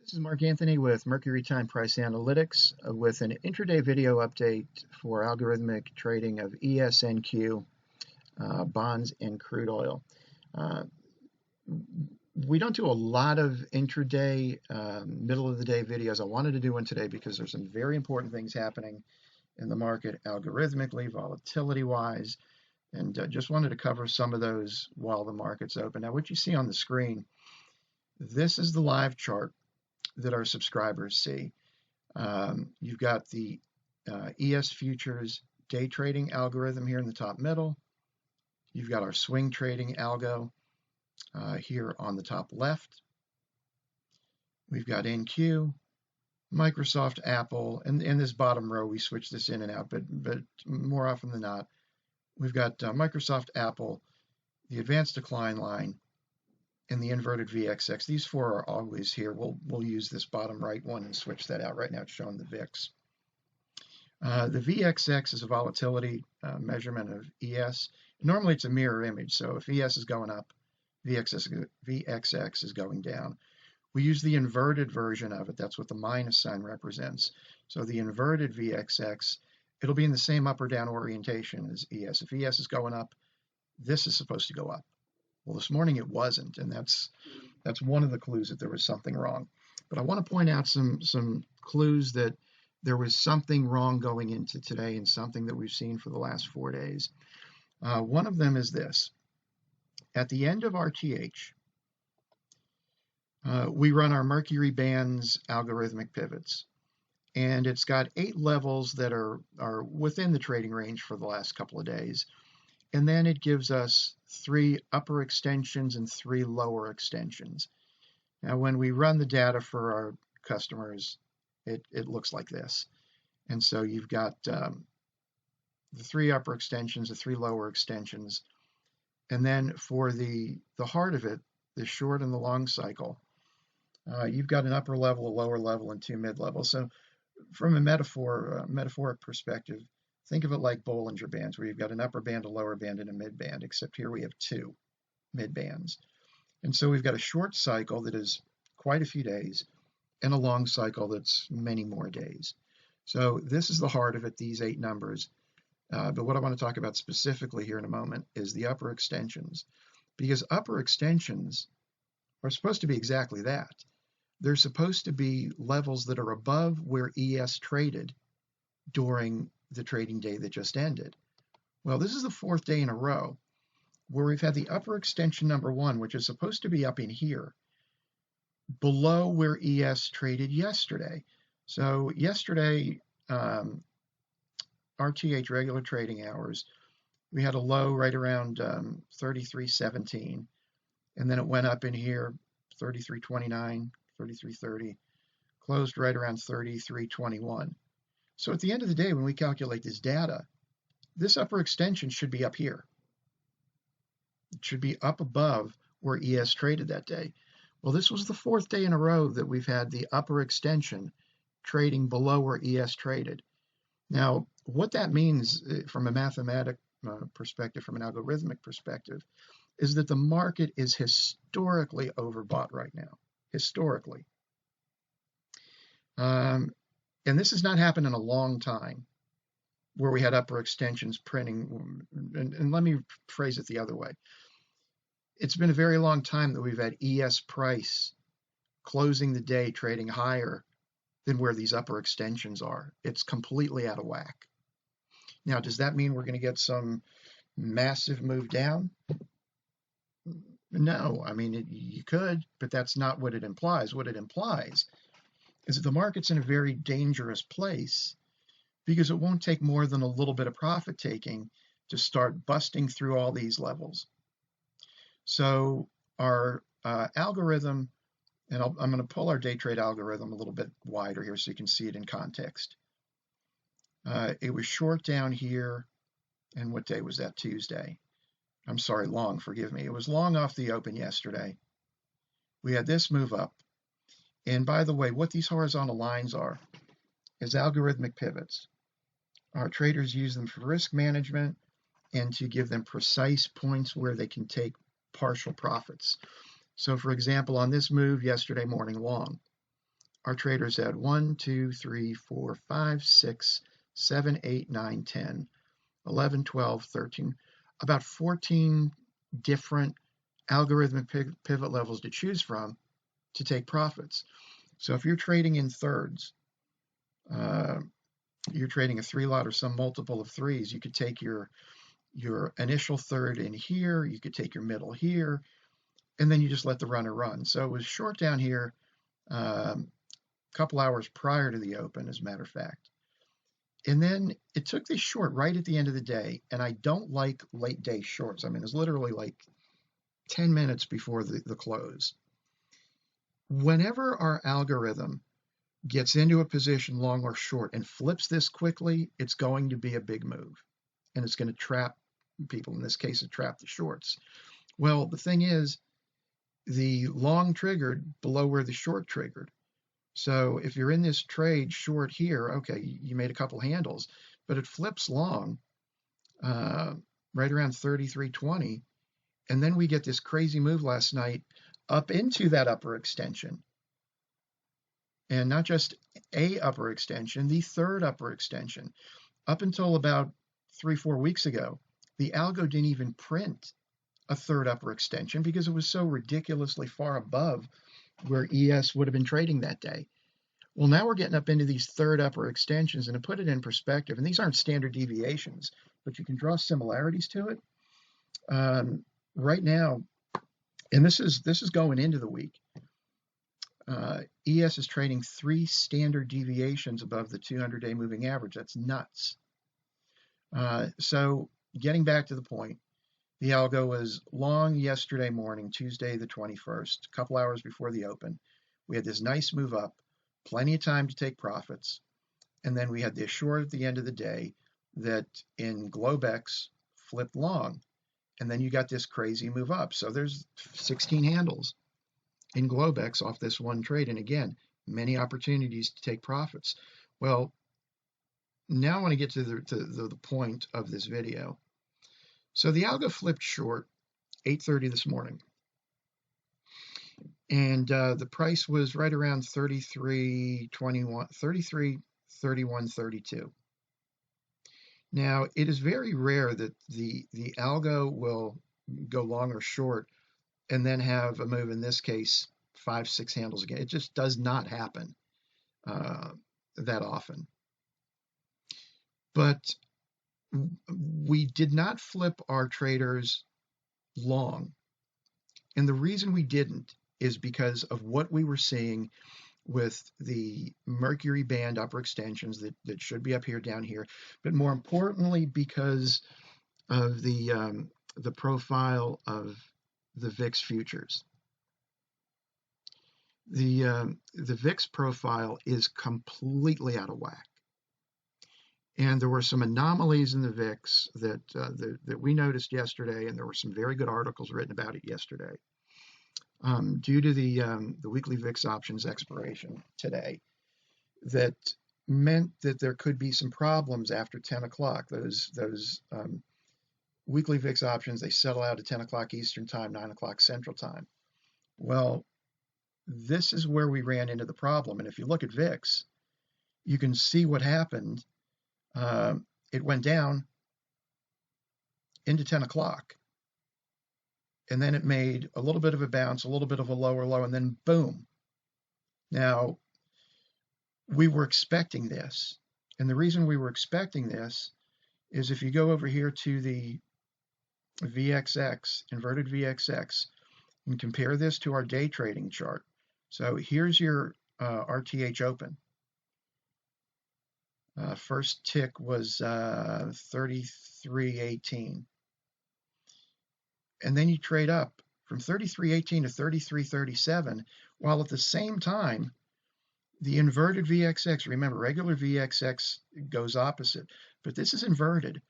This is Mark Anthony with Mercury Time Price Analytics with an intraday video update for algorithmic trading of ESNQ bonds and crude oil. Uh, we don't do a lot of intraday, middle of the day videos. I wanted to do one today because there's some very important things happening in the market algorithmically, volatility wise, and just wanted to cover some of those while the market's open. Now, what you see on the screen, this is the live chart that our subscribers see. You've got the ES futures day trading algorithm here in the top middle. You've got our swing trading algo here on the top left. We've got NQ, Microsoft, Apple, and in this bottom row we switch this in and out, but more often than not, we've got Microsoft, Apple, the advanced decline line, and the inverted VXX. These four are always here. We'll use this bottom right one and switch that out. Right now it's showing the VIX. The VXX is a volatility measurement of ES. Normally it's a mirror image, so if ES is going up, VXX is going down. We use the inverted version of it. That's what the minus sign represents. So the inverted VXX, it'll be in the same up or down orientation as ES. If ES is going up, this is supposed to go up. Well, this morning it wasn't, and that's one of the clues that there was something wrong. But I want to point out some clues that there was something wrong going into today and something that we've seen for the last 4 days. One of them is this. At the end of RTH, we run our Mercury bands algorithmic pivots, and it's got 8 levels that are within the trading range for the last couple of days. And then it gives us 3 upper extensions and 3 lower extensions. Now, when we run the data for our customers, it looks like this. And so you've got the 3 upper extensions, the 3 lower extensions. And then for the heart of it, the short and the long cycle, you've got an upper level, a lower level, and 2 mid-levels. So from a metaphoric perspective, think of it like Bollinger Bands, where you've got an upper band, a lower band, and a mid band, except here we have 2 mid bands. And so we've got a short cycle that is quite a few days, and a long cycle that's many more days. So this is the heart of it, these 8 numbers. But what I want to talk about specifically here in a moment is the upper extensions, because upper extensions are supposed to be exactly that. They're supposed to be levels that are above where ES traded during the trading day that just ended. Well, this is the 4th day in a row where we've had the upper extension number 1, which is supposed to be up in here, below where ES traded yesterday. So yesterday, RTH regular trading hours, we had a low right around 33.17, and then it went up in here 33.29, 33.30, closed right around 33.21. So at the end of the day, when we calculate this data, this upper extension should be up here. It should be up above where ES traded that day. Well, this was the 4th day in a row that we've had the upper extension trading below where ES traded. Now, what that means from a mathematical perspective, from an algorithmic perspective, is that the market is historically overbought right now, historically. And this has not happened in a long time where we had upper extensions printing. And let me phrase it the other way. It's been a very long time that we've had ES price closing the day trading higher than where these upper extensions are. It's completely out of whack. Now, does that mean we're going to get some massive move down? No, I mean, you could, but that's not what it implies. What it implies is that the market's in a very dangerous place because it won't take more than a little bit of profit taking to start busting through all these levels. So our algorithm, and I'm going to pull our day trade algorithm a little bit wider here so you can see it in context. It was short down here, and what day was that? Tuesday. I'm sorry, long, forgive me. It was long off the open yesterday. We had this move up. And by the way, what these horizontal lines are is algorithmic pivots. Our traders use them for risk management and to give them precise points where they can take partial profits. So for example, on this move yesterday morning long, our traders had 1, 2, 3, 4, 5, 6, 7, 8, 9, 10, 11, 12, 13, about 14 different algorithmic pivot levels to choose from to take profits. So if you're trading in thirds, you're trading a 3-lot or some multiple of 3s, you could take your initial third in here, you could take your middle here, and then you just let the runner run. So it was short down here a couple hours prior to the open, as a matter of fact. And then it took this short right at the end of the day, and I don't like late day shorts. I mean, it's literally like 10 minutes before the close. Whenever our algorithm gets into a position long or short and flips this quickly, it's going to be a big move, and it's going to trap people. In this case, it trapped the shorts. Well, the thing is, the long triggered below where the short triggered. So if you're in this trade short here, okay, you made a couple handles, but it flips long right around 33.20, and then we get this crazy move last night up into that upper extension. And not just a upper extension, the third upper extension. Up until about 3-4 weeks ago, the algo didn't even print a third upper extension because it was so ridiculously far above where ES would have been trading that day. Well, now we're getting up into these third upper extensions, and to put it in perspective, and these aren't standard deviations, but you can draw similarities to it. Right now, and this is going into the week, ES is trading 3 standard deviations above the 200-day moving average. That's nuts. So getting back to the point, the algo was long yesterday morning, Tuesday the 21st, a couple hours before the open. We had this nice move up, plenty of time to take profits, and then we had this short at the end of the day that in Globex flipped long, and then you got this crazy move up. So there's 16 handles in Globex off this one trade, and again, many opportunities to take profits. Well, now I want to get to the point of this video. So the algo flipped short 8:30 this morning, and the price was right around 33.31.32. Now, it is very rare that the algo will go long or short and then have a move, in this case, 5-6 handles again. It just does not happen that often. But we did not flip our traders long. And the reason we didn't is because of what we were seeing with the Mercury band upper extensions that should be up here, down here, but more importantly, because of the profile of the VIX futures. The VIX profile is completely out of whack. And there were some anomalies in the VIX that we noticed yesterday, and there were some very good articles written about it yesterday. Due to the weekly VIX options expiration today, that meant that there could be some problems after 10 o'clock. Those weekly VIX options, they settle out at 10 o'clock Eastern time, 9 o'clock Central time. Well, this is where we ran into the problem. And if you look at VIX, you can see what happened. It went down into 10 o'clock. And then it made a little bit of a bounce, a little bit of a lower low, and then boom. Now, we were expecting this. And the reason we were expecting this is if you go over here to the VXX, inverted VXX, and compare this to our day trading chart. So here's your RTH open. First tick was 33.18. And then you trade up from 33.18 to 33.37, while at the same time, the inverted VXX, remember, regular VXX goes opposite, but this is inverted.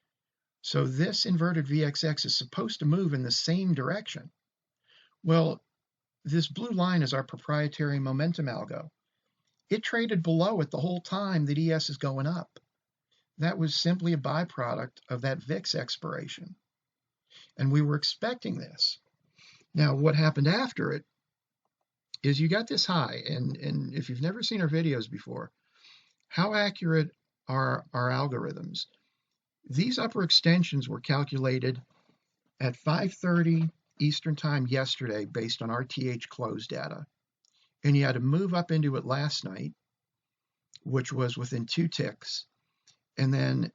So this inverted VXX is supposed to move in the same direction. Well, this blue line is our proprietary momentum algo. It traded below it the whole time that ES is going up. That was simply a byproduct of that VIX expiration. And we were expecting this. Now, what happened after it is you got this high, and if you've never seen our videos before, how accurate are our algorithms? These upper extensions were calculated at 5:30 Eastern Time yesterday based on RTH close data. And you had to move up into it last night, which was within 2 ticks, and then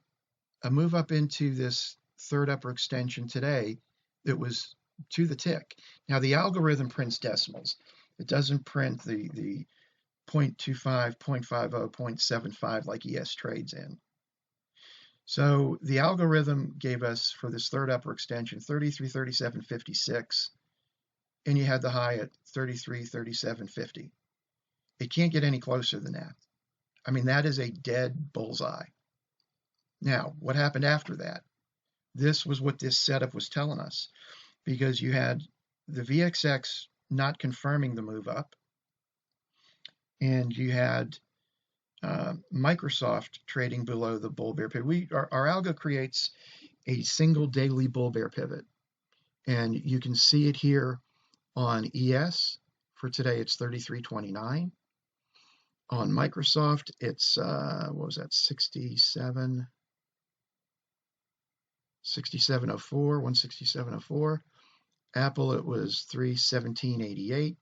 a move up into this third upper extension today that was to the tick. Now the algorithm prints decimals. It doesn't print the 0.25, 0.50, 0.75 like ES trades in. So the algorithm gave us for this third upper extension 33, 37, 56, and you had the high at 33, 37, 50. It can't get any closer than that. I mean, that is a dead bullseye. Now, what happened after that? This was what this setup was telling us, because you had the VXX not confirming the move up, and you had Microsoft trading below the bull bear pivot. Our algo creates a single daily bull bear pivot, and you can see it here on ES. For today, it's 33.29. On Microsoft, it's what was that, 67, 6704, 167.04. Apple, it was 317.88.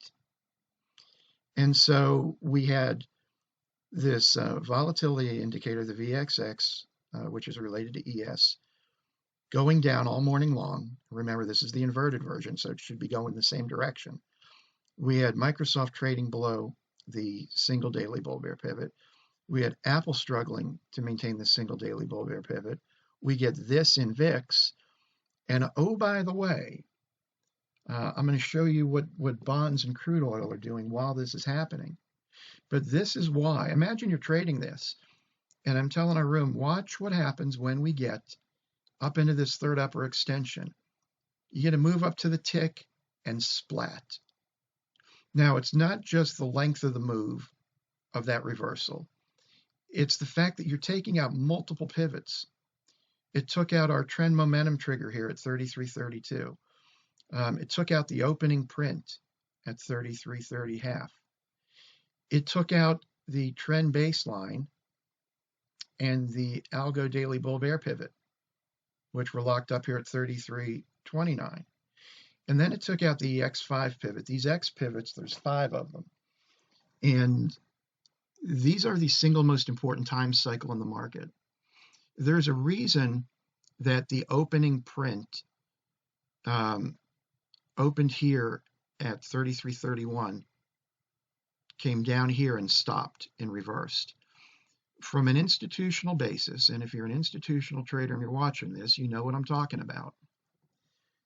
And so we had this volatility indicator, the VXX, which is related to ES, going down all morning long. Remember, this is the inverted version, so it should be going the same direction. We had Microsoft trading below the single daily bull bear pivot. We had Apple struggling to maintain the single daily bull bear pivot. We get this in VIX. And oh, by the way, I'm going to show you what bonds and crude oil are doing while this is happening. But this is why. Imagine you're trading this, and I'm telling our room, watch what happens when we get up into this third upper extension. You get to move up to the tick and splat. Now, it's not just the length of the move of that reversal. It's the fact that you're taking out multiple pivots. It took out our trend momentum trigger here at 33.32. It took out the opening print at 33.30 half. It took out the trend baseline and the Algo daily bull bear pivot, which were locked up here at 33.29. And then it took out the X5 pivot. These X pivots, there's 5 of them. And these are the single most important time cycle in the market. There's a reason that the opening print opened here at 33.31, came down here and stopped and reversed. From an institutional basis, and if you're an institutional trader and you're watching this, you know what I'm talking about.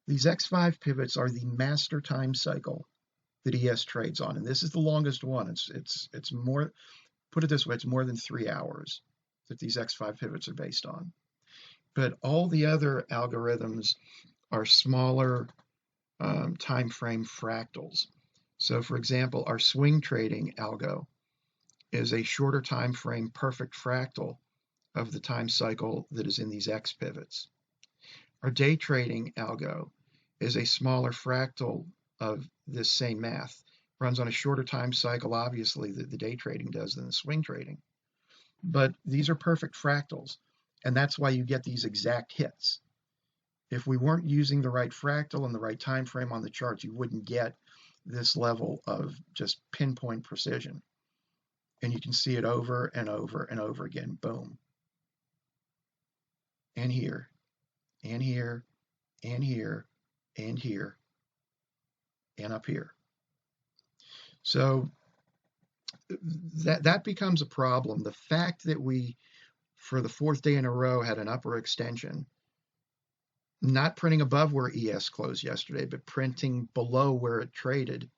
These X5 pivots are the master time cycle that ES trades on, and this is the longest one. It's more, put it this way, it's more than 3 hours that these X5 pivots are based on. But all the other algorithms are smaller time frame fractals. So for example, our swing trading algo is a shorter time frame perfect fractal of the time cycle that is in these X pivots. Our day trading algo is a smaller fractal of this same math. Runs on a shorter time cycle, obviously, that the day trading does than the swing trading. But these are perfect fractals, and that's why you get these exact hits. If we weren't using the right fractal and the right time frame on the charts, you wouldn't get this level of just pinpoint precision. And you can see it over and over and over again. Boom. And here, and here, and here, and here, and up here. So that becomes a problem. The fact that we, for the 4th day in a row, had an upper extension, not printing above where ES closed yesterday, but printing below where it traded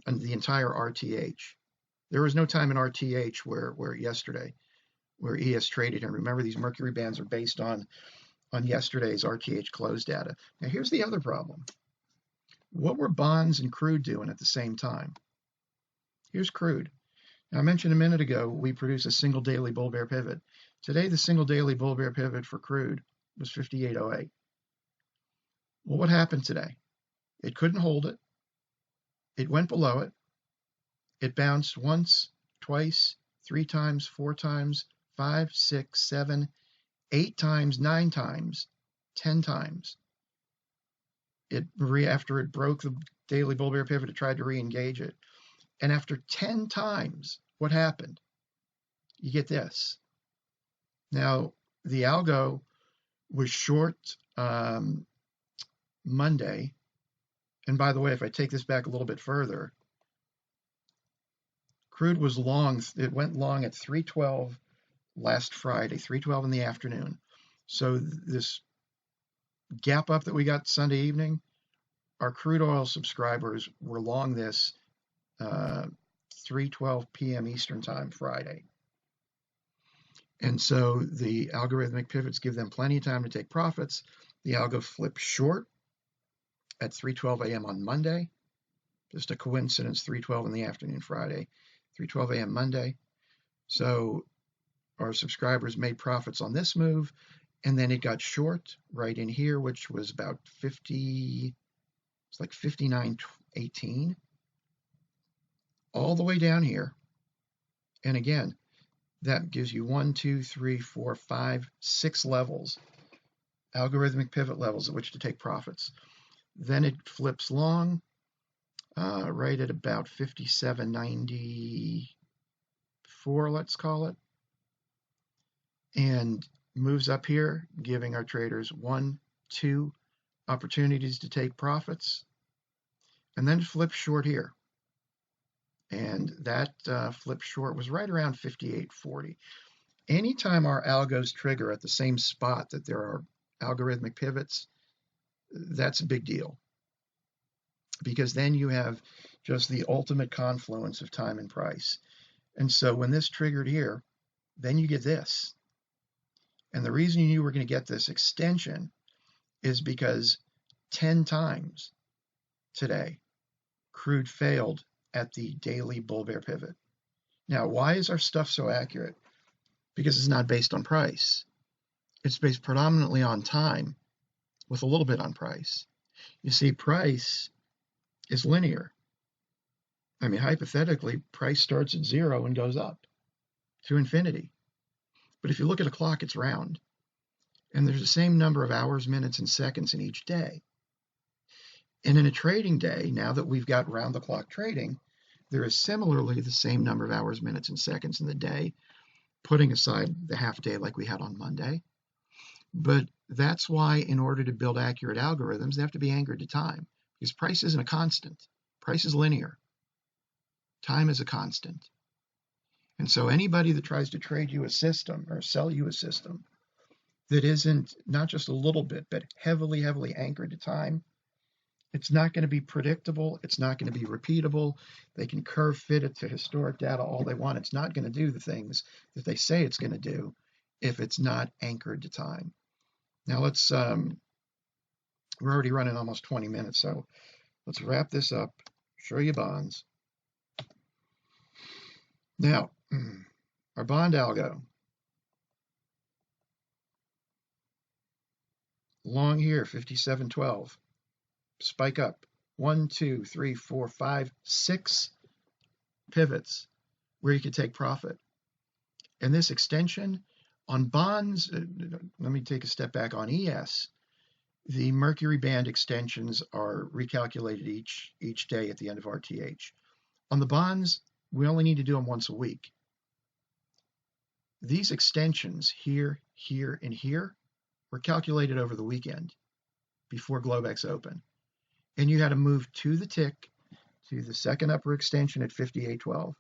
the entire RTH. There was no time in RTH where yesterday, where ES traded. And remember, these Mercury bands are based on yesterday's RTH close data. Now, here's the other problem. What were bonds and crude doing at the same time? Here's crude. Now, I mentioned a minute ago, we produce a single daily bull bear pivot. Today, the single daily bull bear pivot for crude was 58.08. Well, what happened today? It couldn't hold it. It went below it. It bounced once, twice, 3 times, 4 times, 5, 6, 7, 8 times, 9 times, 10 times. After it broke the daily bull bear pivot, it tried to re-engage it. And after 10 times, what happened? You get this. Now, the algo was short Monday. And by the way, if I take this back a little bit further, crude was long. It went long at 312 last Friday, 312 in the afternoon. So this gap up that we got Sunday evening, our crude oil subscribers were long this 3:12 p.m. Eastern time Friday. And so the algorithmic pivots give them plenty of time to take profits. The algo flipped short at 3:12 a.m. on Monday. Just a coincidence, 3:12 in the afternoon Friday, 3:12 a.m. Monday. So our subscribers made profits on this move, and then it got short right in here, which was about 50, it's like 59.18, all the way down here. And again, that gives you 1, 2, 3, 4, 5, 6 levels, algorithmic pivot levels at which to take profits. Then it flips long, right at about 57.94, let's call it, and moves up here, giving our traders 1, 2 opportunities to take profits, and then it flips short here. And that flip short was right around 58.40. Anytime our algos trigger at the same spot that there are algorithmic pivots, that's a big deal, because then you have just the ultimate confluence of time and price. And so when this triggered here, then you get this. And the reason you knew we're going to get this extension is because 10 times today, crude failed at the daily bull bear pivot. Now, why is our stuff so accurate? Because it's not based on price. It's based predominantly on time with a little bit on price. You see, price is linear. I mean, hypothetically, price starts at 0 and goes up to infinity. But if you look at a clock, it's round. And there's the same number of hours, minutes, and seconds in each day. And in a trading day, now that we've got round-the-clock trading, there is similarly the same number of hours, minutes, and seconds in the day, putting aside the half day like we had on Monday. But that's why, in order to build accurate algorithms, they have to be anchored to time, because price isn't a constant. Price is linear. Time is a constant. And so anybody that tries to trade you a system or sell you a system that isn't not just a little bit, but heavily, heavily anchored to time, it's not going to be predictable. It's not going to be repeatable. They can curve fit it to historic data all they want. It's not going to do the things that they say it's going to do if it's not anchored to time. Now let's, we're already running almost 20 minutes, so let's wrap this up, show you bonds. Now, our bond algo. Long here, 57.12. Spike up. 1, 2, 3, 4, 5, 6 pivots where you could take profit. And this extension on bonds, let me take a step back on ES. The Mercury band extensions are recalculated each day at the end of RTH. On the bonds, we only need to do them once a week. These extensions here, here, and here were calculated over the weekend before Globex open. And you had to move to the tick to the second upper extension at 58.12.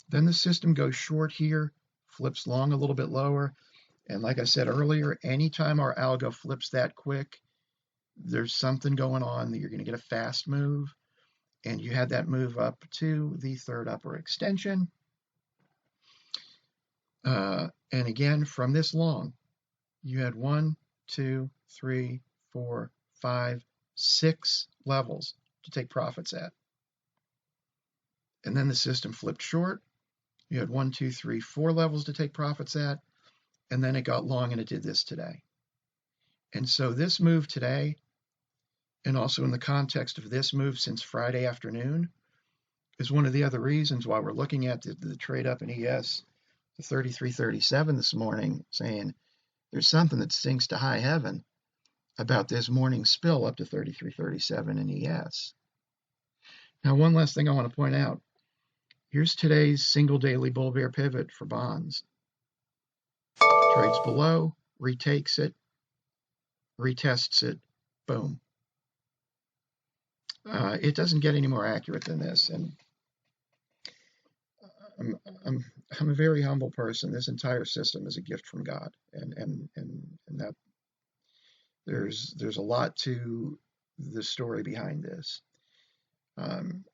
Then the system goes short here, flips long a little bit lower. And like I said earlier, anytime our algo flips that quick, there's something going on that you're going to get a fast move. And you had that move up to the third upper extension. And again, from this long, you had 1, 2, 3, 4, 5, 6 levels to take profits at. And then the system flipped short. You had 1, 2, 3, 4 levels to take profits at. And then it got long, and it did this today. And so this move today, and also in the context of this move since Friday afternoon, is one of the other reasons why we're looking at the trade up in ES to 33.37 this morning, saying there's something that stinks to high heaven about this morning spill up to 33.37 in ES. Now, one last thing I want to point out. Here's today's single daily bull bear pivot for bonds. Trades below, retakes it, retests it, boom. It doesn't get any more accurate than this. And I'm a very humble person. This entire system is a gift from God, and that there's a lot to the story behind this. And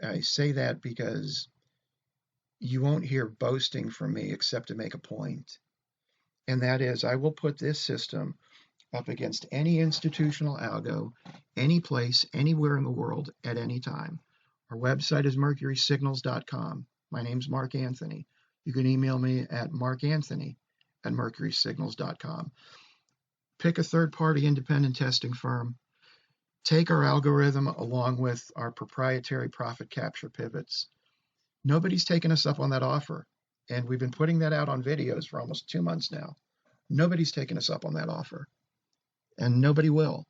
I say that because you won't hear boasting from me except to make a point. And that is, I will put this system up against any institutional algo, any place, anywhere in the world, at any time. Our website is mercurysignals.com. My name's Mark Anthony. You can email me at markanthony@mercurysignals.com. Pick a third-party independent testing firm. Take our algorithm along with our proprietary profit capture pivots. Nobody's taken us up on that offer, and we've been putting that out on videos for almost 2 months now. Nobody's taken us up on that offer, and nobody will.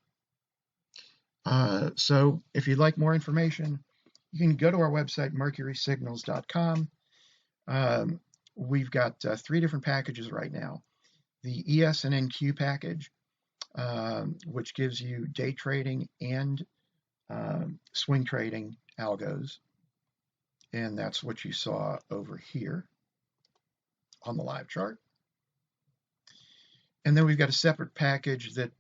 So if you'd like more information, you can go to our website, mercurysignals.com. We've got 3 different packages right now. The ES and NQ package, which gives you day trading and swing trading algos. And that's what you saw over here on the live chart. And then we've got a separate package that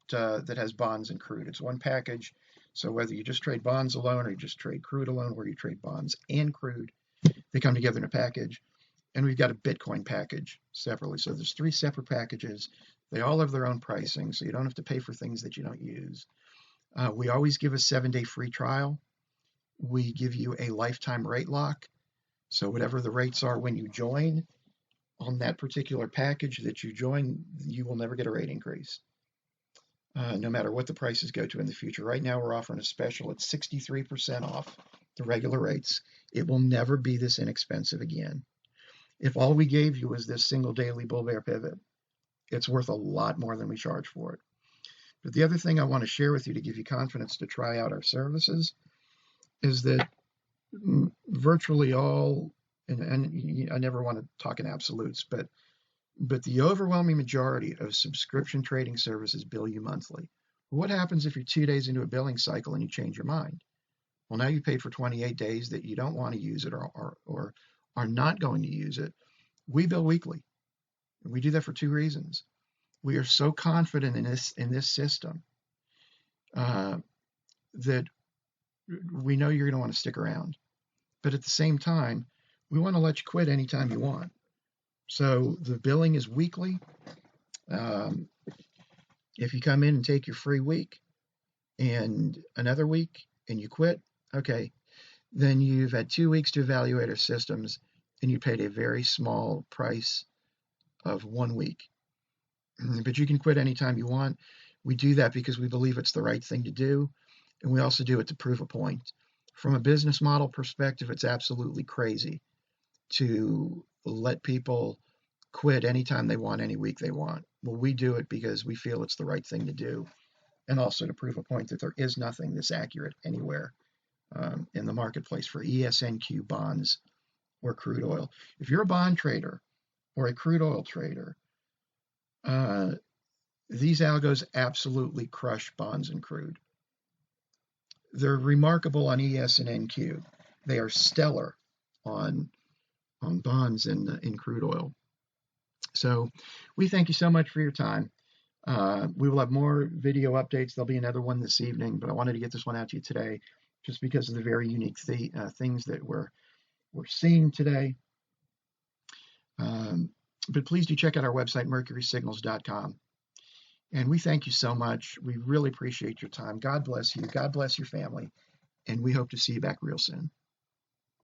has bonds and crude. It's one package. So whether you just trade bonds alone or you just trade crude alone, or you trade bonds and crude, they come together in a package. And we've got a Bitcoin package separately. So there's 3 separate packages. They all have their own pricing, so you don't have to pay for things that you don't use. We always give a 7-day free trial. We give you a lifetime rate lock. So whatever the rates are when you join on that particular package that you join, you will never get a rate increase, no matter what the prices go to in the future. Right now, we're offering a special at 63% off the regular rates. It will never be this inexpensive again. If all we gave you was this single daily bull bear pivot, it's worth a lot more than we charge for it. But the other thing I want to share with you to give you confidence to try out our services is that virtually all, and I never want to talk in absolutes, but the overwhelming majority of subscription trading services bill you monthly. What happens if you're 2 days into a billing cycle and you change your mind? Well, now you paid for 28 days that you don't want to use it or are not going to use it. We bill weekly. And we do that for 2 reasons. We are so confident in this system that we know you're going to want to stick around. But at the same time, we want to let you quit anytime you want. So the billing is weekly. If you come in and take your free week and another week and you quit, okay, then you've had 2 weeks to evaluate our systems and you paid a very small price of 1 week. But you can quit anytime you want. We do that because we believe it's the right thing to do, and we also do it to prove a point. From a business model perspective, it's absolutely crazy to let people quit anytime they want, any week they want. Well, we do it because we feel it's the right thing to do, and also to prove a point that there is nothing this accurate anywhere in the marketplace for ESNQ bonds or crude oil. If you're a bond trader or a crude oil trader, these algos absolutely crush bonds and crude. They're remarkable on ES and NQ. They are stellar on bonds and in crude oil. So we thank you so much for your time. We will have more video updates. There'll be another one this evening, but I wanted to get this one out to you today just because of the very unique things that we're seeing today. But please do check out our website, mercurysignals.com. And we thank you so much. We really appreciate your time. God bless you. God bless your family. And we hope to see you back real soon.